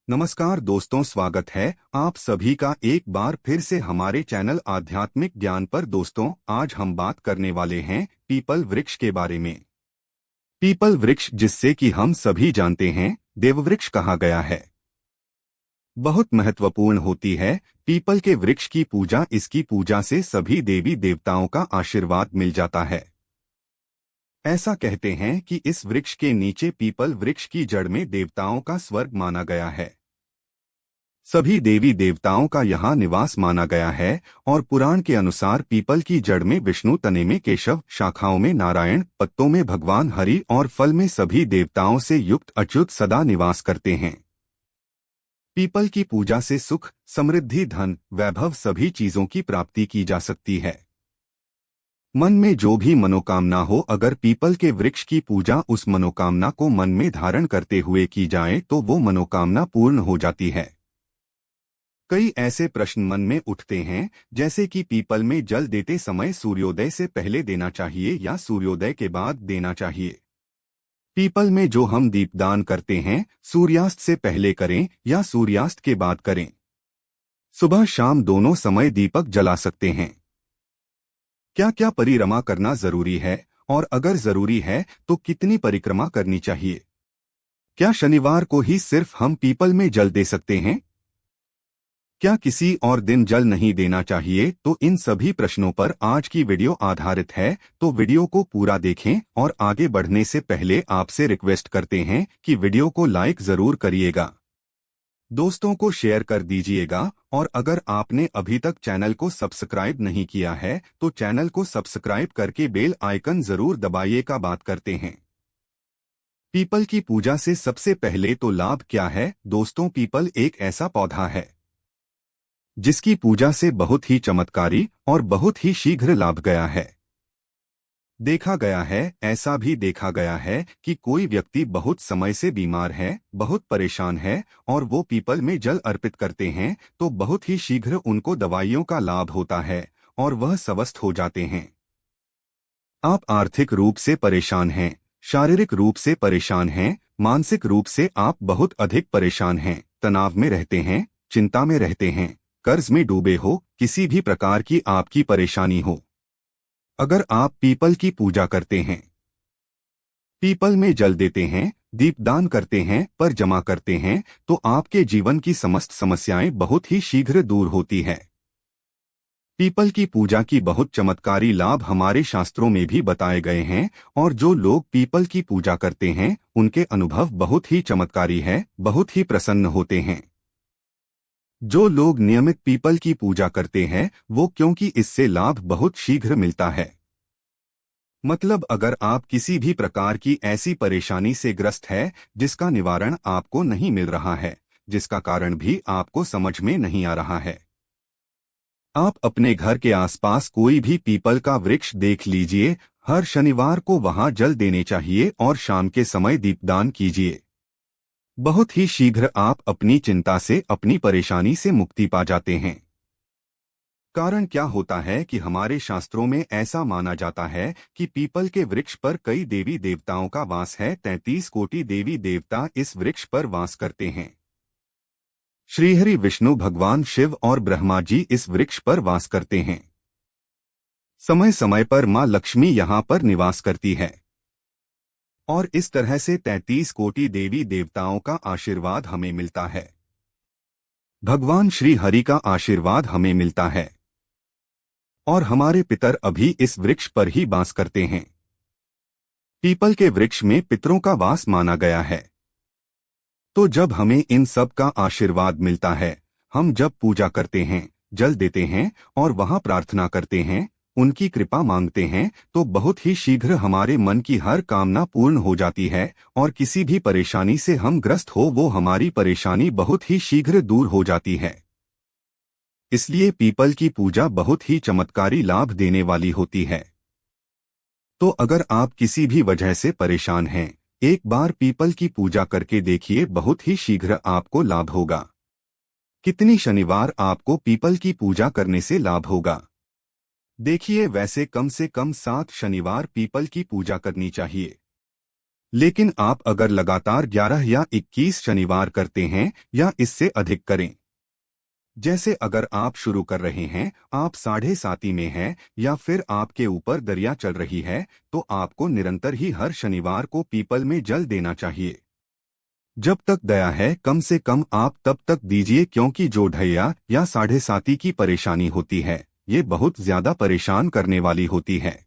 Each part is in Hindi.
नमस्कार दोस्तों, स्वागत है आप सभी का एक बार फिर से हमारे चैनल आध्यात्मिक ज्ञान पर। दोस्तों, आज हम बात करने वाले हैं पीपल वृक्ष के बारे में। पीपल वृक्ष, जिससे कि हम सभी जानते हैं देववृक्ष कहा गया है, बहुत महत्वपूर्ण होती है। पीपल के वृक्ष की पूजा, इसकी पूजा से सभी देवी देवताओं का आशीर्वाद मिल जाता है। ऐसा कहते हैं कि इस वृक्ष के नीचे पीपल वृक्ष की जड़ में देवताओं का स्वर्ग माना गया है। सभी देवी देवताओं का यहाँ निवास माना गया है और पुराण के अनुसार पीपल की जड़ में विष्णु, तने में केशव, शाखाओं में नारायण, पत्तों में भगवान हरि और फल में सभी देवताओं से युक्त अच्युत सदा निवास करते हैं। पीपल की पूजा से सुख, समृद्धि, धन, वैभव सभी चीजों की प्राप्ति की जा सकती है। मन में जो भी मनोकामना हो, अगर पीपल के वृक्ष की पूजा उस मनोकामना को मन में धारण करते हुए की जाए तो वो मनोकामना पूर्ण हो जाती है। कई ऐसे प्रश्न मन में उठते हैं, जैसे कि पीपल में जल देते समय सूर्योदय से पहले देना चाहिए या सूर्योदय के बाद देना चाहिए। पीपल में जो हम दीपदान करते हैं, सूर्यास्त से पहले करें या सूर्यास्त के बाद करें। सुबह शाम दोनों समय दीपक जला सकते हैं। क्या क्या परिक्रमा करना जरूरी है, और अगर जरूरी है तो कितनी परिक्रमा करनी चाहिए? क्या शनिवार को ही सिर्फ हम पीपल में जल दे सकते हैं? क्या किसी और दिन जल नहीं देना चाहिए? तो इन सभी प्रश्नों पर आज की वीडियो आधारित है, तो वीडियो को पूरा देखें। और आगे बढ़ने से पहले आपसे रिक्वेस्ट करते हैं कि वीडियो को लाइक जरूर करिएगा, दोस्तों को शेयर कर दीजिएगा, और अगर आपने अभी तक चैनल को सब्सक्राइब नहीं किया है तो चैनल को सब्सक्राइब करके बेल आइकन जरूर दबाइएगा। बात करते हैं पीपल की पूजा से सबसे पहले तो लाभ क्या है। दोस्तों, पीपल एक ऐसा पौधा है जिसकी पूजा से बहुत ही चमत्कारी और बहुत ही शीघ्र लाभ गया है। ऐसा भी देखा गया है कि कोई व्यक्ति बहुत समय से बीमार है, बहुत परेशान है, और वो पीपल में जल अर्पित करते हैं तो बहुत ही शीघ्र उनको दवाइयों का लाभ होता है और वह स्वस्थ हो जाते हैं। आप आर्थिक रूप से परेशान हैं, शारीरिक रूप से परेशान हैं, मानसिक रूप से आप बहुत अधिक परेशान हैं, तनाव में रहते हैं, चिंता में रहते हैं, कर्ज में डूबे हो, किसी भी प्रकार की आपकी परेशानी हो, अगर आप पीपल की पूजा करते हैं, पीपल में जल देते हैं, दीपदान करते हैं, पर जमा करते हैं, तो आपके जीवन की समस्त समस्याएं बहुत ही शीघ्र दूर होती है। पीपल की पूजा की बहुत चमत्कारी लाभ हमारे शास्त्रों में भी बताए गए हैं, और जो लोग पीपल की पूजा करते हैं उनके अनुभव बहुत ही चमत्कारी है, बहुत ही प्रसन्न होते हैं। जो लोग नियमित पीपल की पूजा करते हैं वो, क्योंकि इससे लाभ बहुत शीघ्र मिलता है। मतलब अगर आप किसी भी प्रकार की ऐसी परेशानी से ग्रस्त है जिसका निवारण आपको नहीं मिल रहा है, जिसका कारण भी आपको समझ में नहीं आ रहा है, आप अपने घर के आसपास कोई भी पीपल का वृक्ष देख लीजिए। हर शनिवार को वहां जल देने चाहिए और शाम के समय दीपदान कीजिए। बहुत ही शीघ्र आप अपनी चिंता से, अपनी परेशानी से मुक्ति पा जाते हैं। कारण क्या होता है कि हमारे शास्त्रों में ऐसा माना जाता है कि पीपल के वृक्ष पर कई देवी देवताओं का वास है। 33 कोटि देवी देवता इस वृक्ष पर वास करते हैं। श्रीहरि, विष्णु, भगवान शिव और ब्रह्मा जी इस वृक्ष पर वास करते हैं। समय समय पर मां लक्ष्मी यहाँ पर निवास करती है, और इस तरह से 33 कोटि देवी देवताओं का आशीर्वाद हमें मिलता है। भगवान श्री हरि का आशीर्वाद हमें मिलता है, और हमारे पितर अभी इस वृक्ष पर ही वास करते हैं। पीपल के वृक्ष में पितरों का वास माना गया है। तो जब हमें इन सब का आशीर्वाद मिलता है, हम जब पूजा करते हैं, जल देते हैं और वहां प्रार्थना करते हैं, उनकी कृपा मांगते हैं, तो बहुत ही शीघ्र हमारे मन की हर कामना पूर्ण हो जाती है, और किसी भी परेशानी से हम ग्रस्त हो वो हमारी परेशानी बहुत ही शीघ्र दूर हो जाती है। इसलिए पीपल की पूजा बहुत ही चमत्कारी लाभ देने वाली होती है। तो अगर आप किसी भी वजह से परेशान हैं, एक बार पीपल की पूजा करके देखिए, बहुत ही शीघ्र आपको लाभ होगा। कितनी शनिवार आपको पीपल की पूजा करने से लाभ होगा? देखिए, वैसे कम से कम 7 शनिवार पीपल की पूजा करनी चाहिए। लेकिन आप अगर लगातार 11 या 21 शनिवार करते हैं या इससे अधिक करें, जैसे अगर आप शुरू कर रहे हैं, आप 7.5 में हैं या फिर आपके ऊपर दरिया चल रही है, तो आपको निरंतर ही हर शनिवार को पीपल में जल देना चाहिए। जब तक दया है कम से कम आप तब तक दीजिए, क्योंकि जो ढैया या 7.5 की परेशानी होती है, ये बहुत ज्यादा परेशान करने वाली होती है,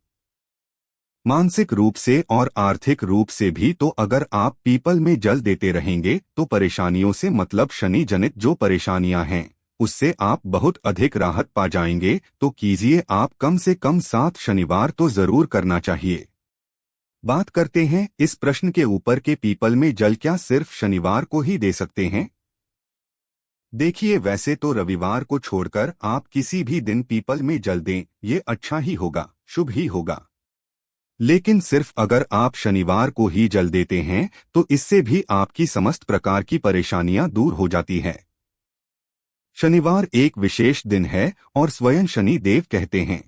मानसिक रूप से और आर्थिक रूप से भी। तो अगर आप पीपल में जल देते रहेंगे तो परेशानियों से मतलब शनि जनित जो परेशानियां हैं उससे आप बहुत अधिक राहत पा जाएंगे। तो कीजिए, आप कम से कम 7 शनिवार तो जरूर करना चाहिए। बात करते हैं इस प्रश्न के ऊपर के पीपल में जल क्या सिर्फ शनिवार को ही दे सकते हैं। देखिए, वैसे तो रविवार को छोड़कर आप किसी भी दिन पीपल में जल दें, ये अच्छा ही होगा, शुभ ही होगा। लेकिन सिर्फ अगर आप शनिवार को ही जल देते हैं तो इससे भी आपकी समस्त प्रकार की परेशानियां दूर हो जाती है। शनिवार एक विशेष दिन है और स्वयं शनि देव कहते हैं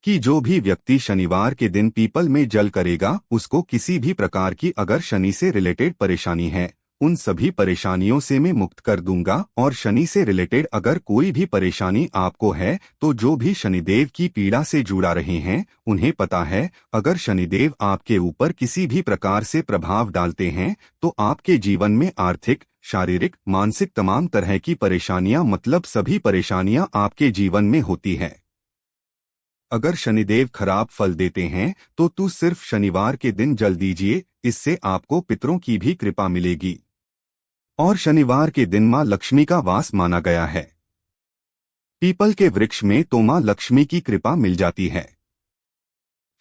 कि जो भी व्यक्ति शनिवार के दिन पीपल में जल करेगा उसको किसी भी प्रकार की अगर शनि से रिलेटेड परेशानी है, उन सभी परेशानियों से मैं मुक्त कर दूंगा। और शनि से रिलेटेड अगर कोई भी परेशानी आपको है तो जो भी शनिदेव की पीड़ा से जुड़ा रहे हैं उन्हें पता है, अगर शनिदेव आपके ऊपर किसी भी प्रकार से प्रभाव डालते हैं तो आपके जीवन में आर्थिक, शारीरिक, मानसिक तमाम तरह की परेशानियां मतलब सभी परेशानियां आपके जीवन में होती है। अगर शनिदेव खराब फल देते हैं तो तू सिर्फ शनिवार के दिन जल दीजिए, इससे आपको पितरों की भी कृपा मिलेगी। और शनिवार के दिन मां लक्ष्मी का वास माना गया है। पीपल के वृक्ष में तो मां लक्ष्मी की कृपा मिल जाती है।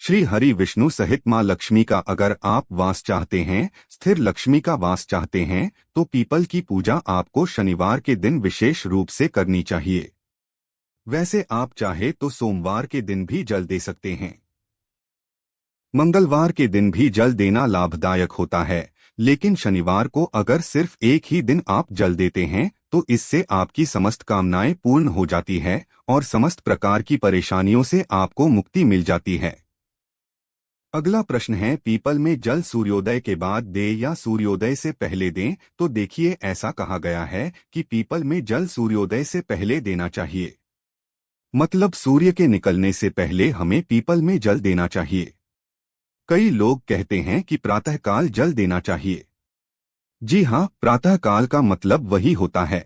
श्री हरि विष्णु सहित मां लक्ष्मी का अगर आप वास चाहते हैं, स्थिर लक्ष्मी का वास चाहते हैं, तो पीपल की पूजा आपको शनिवार के दिन विशेष रूप से करनी चाहिए। वैसे आप चाहे तो सोमवार के दिन भी जल दे सकते हैं। मंगलवार के दिन भी जल देना लाभदायक होता है, लेकिन शनिवार को अगर सिर्फ एक ही दिन आप जल देते हैं तो इससे आपकी समस्त कामनाएं पूर्ण हो जाती है और समस्त प्रकार की परेशानियों से आपको मुक्ति मिल जाती है। अगला प्रश्न है, पीपल में जल सूर्योदय के बाद दें या सूर्योदय से पहले दें। तो देखिए, ऐसा कहा गया है कि पीपल में जल सूर्योदय से पहले देना चाहिए, मतलब सूर्य के निकलने से पहले हमें पीपल में जल देना चाहिए। कई लोग कहते हैं कि प्रातःकाल जल देना चाहिए। जी हाँ, प्रातःकाल का मतलब वही होता है।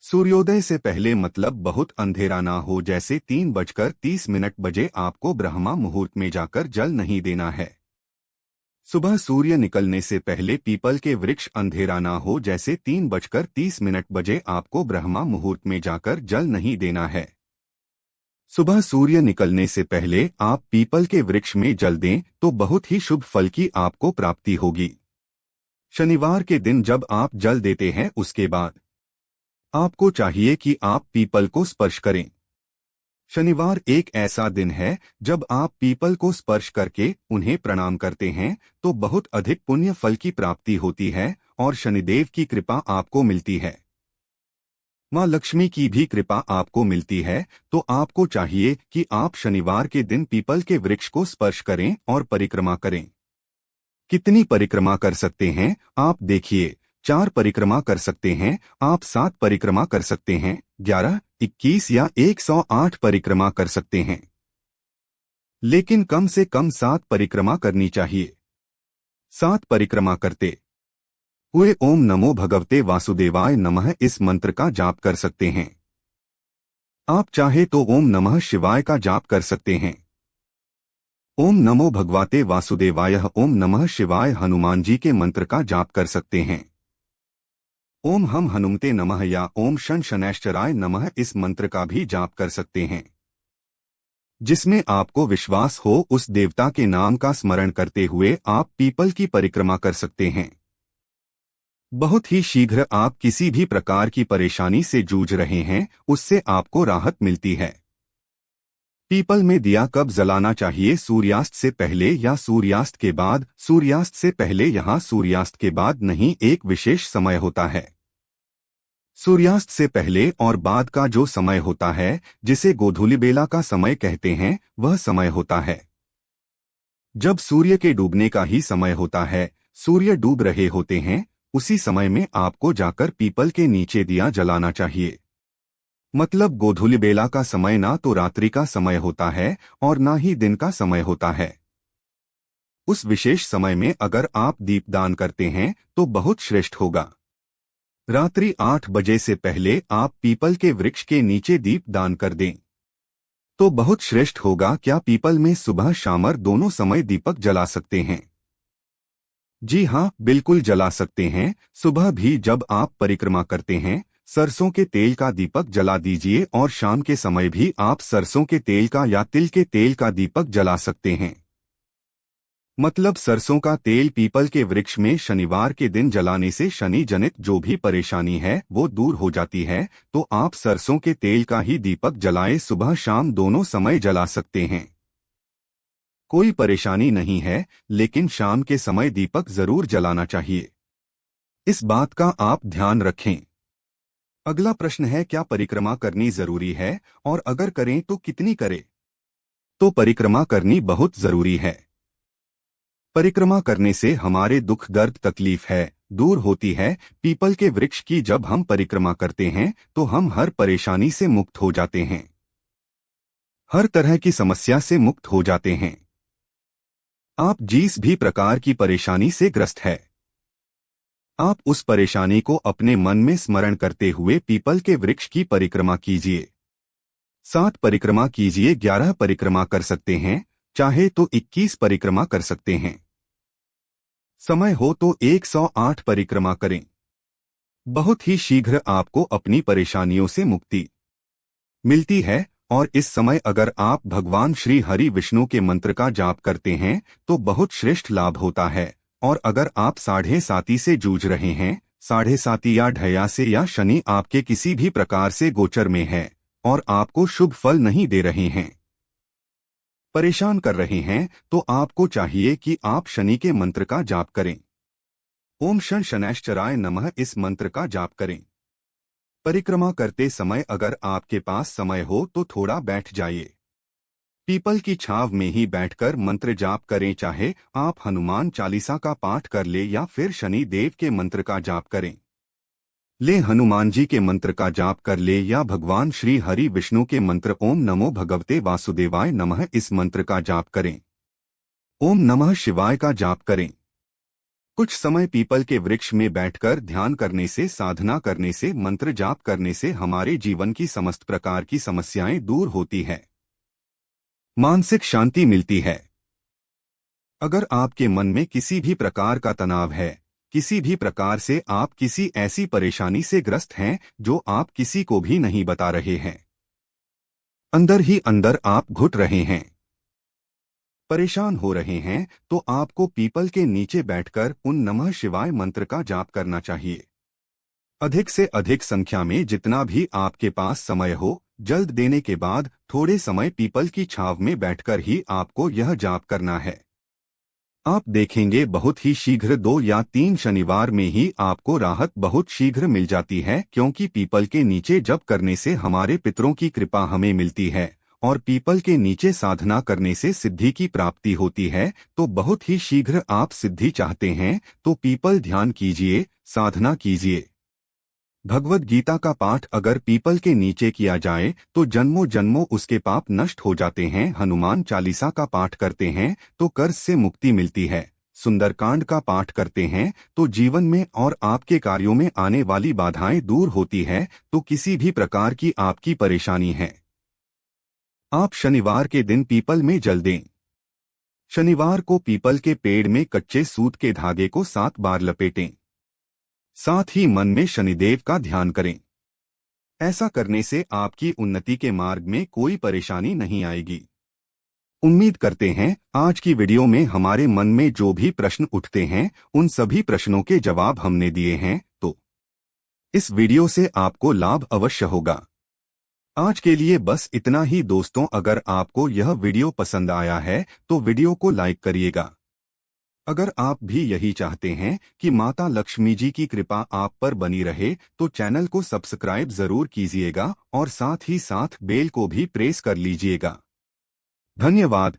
सूर्योदय से पहले मतलब बहुत अंधेरा ना हो, जैसे 3:30 बजे आपको ब्रह्मा मुहूर्त में जाकर जल नहीं देना है। सुबह सूर्य निकलने से पहले पीपल के वृक्ष अंधेरा ना हो, जैसे 3:30 बजे आपको ब्रह्मा मुहूर्त में जाकर जल नहीं देना है। सुबह सूर्य निकलने से पहले आप पीपल के वृक्ष में जल दें तो बहुत ही शुभ फल की आपको प्राप्ति होगी। शनिवार के दिन जब आप जल देते हैं उसके बाद आपको चाहिए कि आप पीपल को स्पर्श करें। शनिवार एक ऐसा दिन है जब आप पीपल को स्पर्श करके उन्हें प्रणाम करते हैं तो बहुत अधिक पुण्य फल की प्राप्ति होती है और शनिदेव की कृपा आपको मिलती है। मां लक्ष्मी की भी कृपा आपको मिलती है। तो आपको चाहिए कि आप शनिवार के दिन पीपल के वृक्ष को स्पर्श करें और परिक्रमा करें। कितनी परिक्रमा कर सकते हैं आप देखिए, 4 परिक्रमा कर सकते हैं आप, 7 परिक्रमा कर सकते हैं, 11, 21 या 108 परिक्रमा कर सकते हैं, लेकिन कम से कम 7 परिक्रमा करनी चाहिए। 7 परिक्रमा करते हुए ओम नमो भगवते वासुदेवाय नमः इस मंत्र का जाप कर सकते हैं। आप चाहे तो ओम नमः शिवाय का जाप कर सकते हैं। ओम नमो भगवते वासुदेवाय, ओम नमः शिवाय हनुमान जी के मंत्र का जाप कर सकते हैं। ओम हम हनुमते नमः या ओम शन शनैश्चराय नमः इस मंत्र का भी जाप कर सकते हैं। जिसमें आपको विश्वास हो उस देवता के नाम का स्मरण करते हुए आप पीपल की परिक्रमा कर सकते हैं। बहुत ही शीघ्र आप किसी भी प्रकार की परेशानी से जूझ रहे हैं उससे आपको राहत मिलती है। पीपल में दिया कब जलाना चाहिए? सूर्यास्त से पहले या सूर्यास्त के बाद? सूर्यास्त से पहले यहाँ सूर्यास्त के बाद नहीं, एक विशेष समय होता है। सूर्यास्त से पहले और बाद का जो समय होता है जिसे गोधूली बेला का समय कहते हैं, वह समय होता है। जब सूर्य के डूबने का ही समय होता है, सूर्य डूब रहे होते हैं, उसी समय में आपको जाकर पीपल के नीचे दिया जलाना चाहिए। मतलब गोधूलि बेला का समय ना तो रात्रि का समय होता है और ना ही दिन का समय होता है। उस विशेष समय में अगर आप दीपदान करते हैं तो बहुत श्रेष्ठ होगा। रात्रि 8 बजे से पहले आप पीपल के वृक्ष के नीचे दीप दान कर दें तो बहुत श्रेष्ठ होगा। क्या पीपल में सुबह शामर दोनों समय दीपक जला सकते हैं? जी हाँ, बिल्कुल जला सकते हैं। सुबह भी जब आप परिक्रमा करते हैं, सरसों के तेल का दीपक जला दीजिए और शाम के समय भी आप सरसों के तेल का या तिल के तेल का दीपक जला सकते हैं। मतलब सरसों का तेल पीपल के वृक्ष में शनिवार के दिन जलाने से शनि जनित जो भी परेशानी है वो दूर हो जाती है। तो आप सरसों के तेल का ही दीपक जलाएं, सुबह शाम दोनों समय जला सकते हैं। कोई परेशानी नहीं है, लेकिन शाम के समय दीपक जरूर जलाना चाहिए। इस बात का आप ध्यान रखें। अगला प्रश्न है, क्या परिक्रमा करनी जरूरी है और अगर करें तो कितनी करें? तो परिक्रमा करनी बहुत जरूरी है। परिक्रमा करने से हमारे दुख दर्द तकलीफ है दूर होती है। पीपल के वृक्ष की जब हम परिक्रमा करते हैं तो हम हर परेशानी से मुक्त हो जाते हैं, हर तरह की समस्या से मुक्त हो जाते हैं। आप जिस भी प्रकार की परेशानी से ग्रस्त है, आप उस परेशानी को अपने मन में स्मरण करते हुए पीपल के वृक्ष की परिक्रमा कीजिए। 7 परिक्रमा कीजिए, 11 परिक्रमा कर सकते हैं, चाहे तो 21 परिक्रमा कर सकते हैं। समय हो तो 108 परिक्रमा करें। बहुत ही शीघ्र आपको अपनी परेशानियों से मुक्ति मिलती है। और इस समय अगर आप भगवान श्री हरि विष्णु के मंत्र का जाप करते हैं तो बहुत श्रेष्ठ लाभ होता है। और अगर आप 7.5 से जूझ रहे हैं, 7.5 या ढया से, या शनि आपके किसी भी प्रकार से गोचर में है और आपको शुभ फल नहीं दे रहे हैं, परेशान कर रहे हैं, तो आपको चाहिए कि आप शनि के मंत्र का जाप करें। ओम शं शनैश्चराय नमः इस मंत्र का जाप करें। परिक्रमा करते समय अगर आपके पास समय हो तो थोड़ा बैठ जाइए, पीपल की छांव में ही बैठकर मंत्र जाप करें। चाहे आप हनुमान चालीसा का पाठ कर ले या फिर शनि देव के मंत्र का जाप करें ले, हनुमान जी के मंत्र का जाप कर ले या भगवान श्री हरि विष्णु के मंत्र ओम नमो भगवते वासुदेवाय नमः इस मंत्र का जाप करें। ओम नमः शिवाय का जाप करें। कुछ समय पीपल के वृक्ष में बैठकर ध्यान करने से, साधना करने से, मंत्र जाप करने से हमारे जीवन की समस्त प्रकार की समस्याएं दूर होती है, मानसिक शांति मिलती है। अगर आपके मन में किसी भी प्रकार का तनाव है, किसी भी प्रकार से आप किसी ऐसी परेशानी से ग्रस्त हैं जो आप किसी को भी नहीं बता रहे हैं, अंदर ही अंदर आप घुट रहे हैं, परेशान हो रहे हैं, तो आपको पीपल के नीचे बैठकर उन नमः शिवाय मंत्र का जाप करना चाहिए। अधिक से अधिक संख्या में जितना भी आपके पास समय हो, जल्द देने के बाद थोड़े समय पीपल की छांव में बैठकर ही आपको यह जाप करना है। आप देखेंगे बहुत ही शीघ्र 2 या 3 शनिवार में ही आपको राहत बहुत शीघ्र मिल जाती है, क्योंकि पीपल के नीचे जप करने से हमारे पितरों की कृपा हमें मिलती है और पीपल के नीचे साधना करने से सिद्धि की प्राप्ति होती है। तो बहुत ही शीघ्र आप सिद्धि चाहते हैं तो पीपल ध्यान कीजिए, साधना कीजिए। भगवद गीता का पाठ अगर पीपल के नीचे किया जाए तो जन्मों जन्मों उसके पाप नष्ट हो जाते हैं। हनुमान चालीसा का पाठ करते हैं तो कर्ज से मुक्ति मिलती है। सुंदरकांड का पाठ करते हैं तो जीवन में और आपके कार्यों में आने वाली बाधाएं दूर होती है। तो किसी भी प्रकार की आपकी परेशानी है, आप शनिवार के दिन पीपल में जल दें। शनिवार को पीपल के पेड़ में कच्चे सूत के धागे को 7 बार लपेटें। साथ ही मन में शनिदेव का ध्यान करें। ऐसा करने से आपकी उन्नति के मार्ग में कोई परेशानी नहीं आएगी। उम्मीद करते हैं आज की वीडियो में हमारे मन में जो भी प्रश्न उठते हैं उन सभी प्रश्नों के जवाब हमने दिए हैं। तो इस वीडियो से आपको लाभ अवश्य होगा। आज के लिए बस इतना ही दोस्तों। अगर आपको यह वीडियो पसंद आया है तो वीडियो को लाइक करिएगा। अगर आप भी यही चाहते हैं कि माता लक्ष्मी जी की कृपा आप पर बनी रहे तो चैनल को सब्सक्राइब जरूर कीजिएगा और साथ ही साथ बेल को भी प्रेस कर लीजिएगा। धन्यवाद।